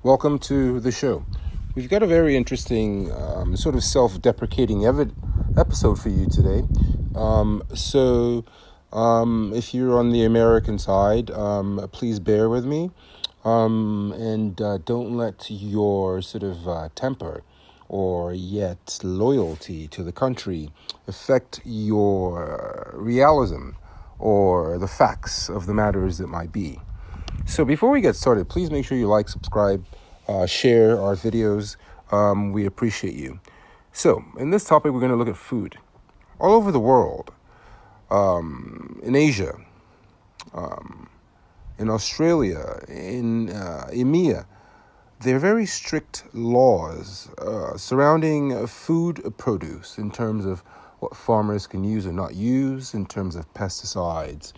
Welcome to the show. We've got a very interesting, sort of self-deprecating episode for you today. If you're on the American side, please bear with me, and don't let your sort of temper or yet loyalty to the country affect your realism or the facts of the matters that might be. So before we get started, please make sure you like, subscribe, share our videos. We appreciate you. So in this topic, we're going to look at food. All over the world, in Asia, in Australia, in EMEA, there are very strict laws surrounding food produce in terms of what farmers can use or not use, in terms of pesticides.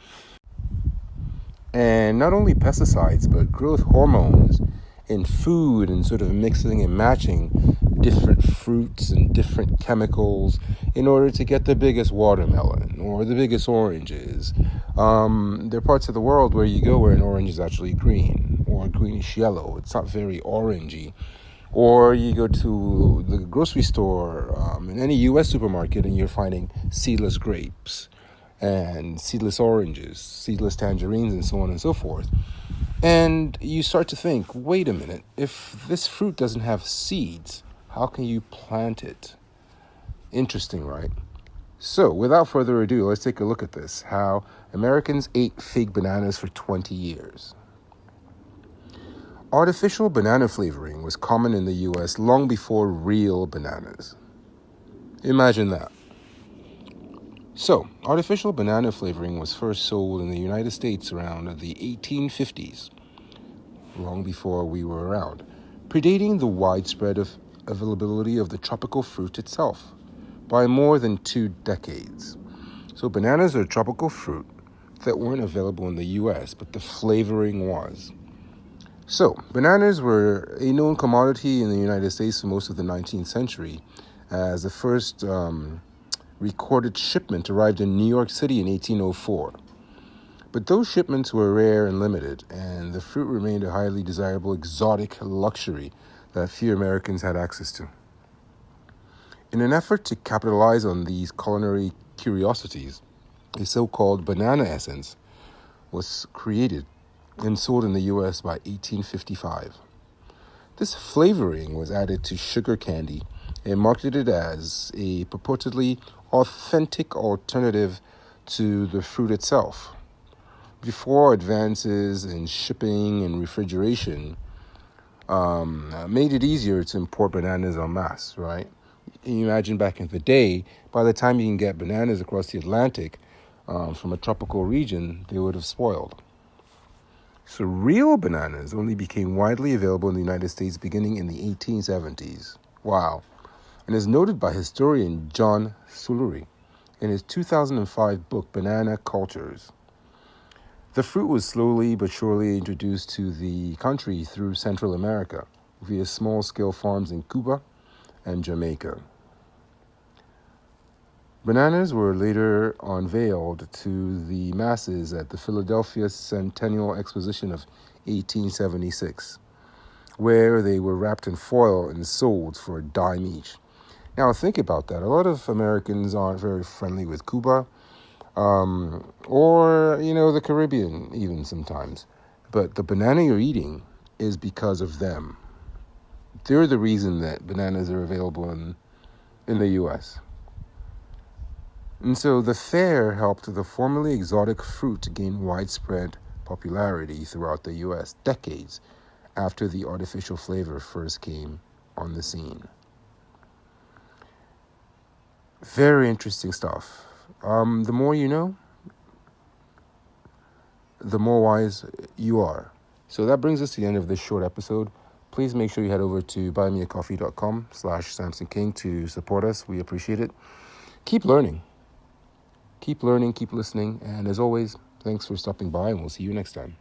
And not only pesticides, but growth hormones in food and sort of mixing and matching different fruits and different chemicals in order to get the biggest watermelon or the biggest oranges. There are parts of the world where you go where an orange is actually green or greenish yellow. It's not very orangey. Or you go to the grocery store in any U.S. supermarket and you're finding seedless grapes and seedless oranges, seedless tangerines, and so on and so forth. And you start to think, wait a minute, if this fruit doesn't have seeds, how can you plant it? Interesting, right? So, without further ado, let's take a look at this, how Americans ate fake bananas for 20 years. Artificial banana flavoring was common in the U.S. long before real bananas. Imagine that. So, artificial banana flavoring was first sold in the United States around the 1850s, long before we were around, predating the widespread availability of the tropical fruit itself by more than 2 decades. So, bananas are a tropical fruit that weren't available in the U.S., but the flavoring was. So, bananas were a known commodity in the United States for most of the 19th century, as the first recorded shipment arrived in New York City in 1804. But those shipments were rare and limited, and the fruit remained a highly desirable exotic luxury that few Americans had access to. In an effort to capitalize on these culinary curiosities, a so-called banana essence was created and sold in the U.S. by 1855. This flavoring was added to sugar candy and marketed as a purportedly authentic alternative to the fruit itself. Before advances in shipping and refrigeration made it easier to import bananas en masse, right? Can you imagine back in the day, by the time you can get bananas across the Atlantic from a tropical region, they would have spoiled. So real bananas only became widely available in the United States beginning in the 1870s. Wow. And is noted by historian John Culinary in his 2005 book, Banana Cultures. The fruit was slowly but surely introduced to the country through Central America via small-scale farms in Cuba and Jamaica. Bananas were later unveiled to the masses at the Philadelphia Centennial Exposition of 1876, where they were wrapped in foil and sold for $0.10 each. Now, think about that. A lot of Americans aren't very friendly with Cuba, or, the Caribbean even sometimes. But the banana you're eating is because of them. They're the reason that bananas are available in the U.S. And so the fair helped the formerly exotic fruit to gain widespread popularity throughout the U.S. decades after the artificial flavor first came on the scene. Very interesting stuff. The more you know, the more wise you are. So that brings us to the end of this short episode. Please make sure you head over to buymeacoffee.com/SamsonKing to support us. We appreciate it. Keep learning, keep listening, and as always, thanks for stopping by, and we'll see you next time.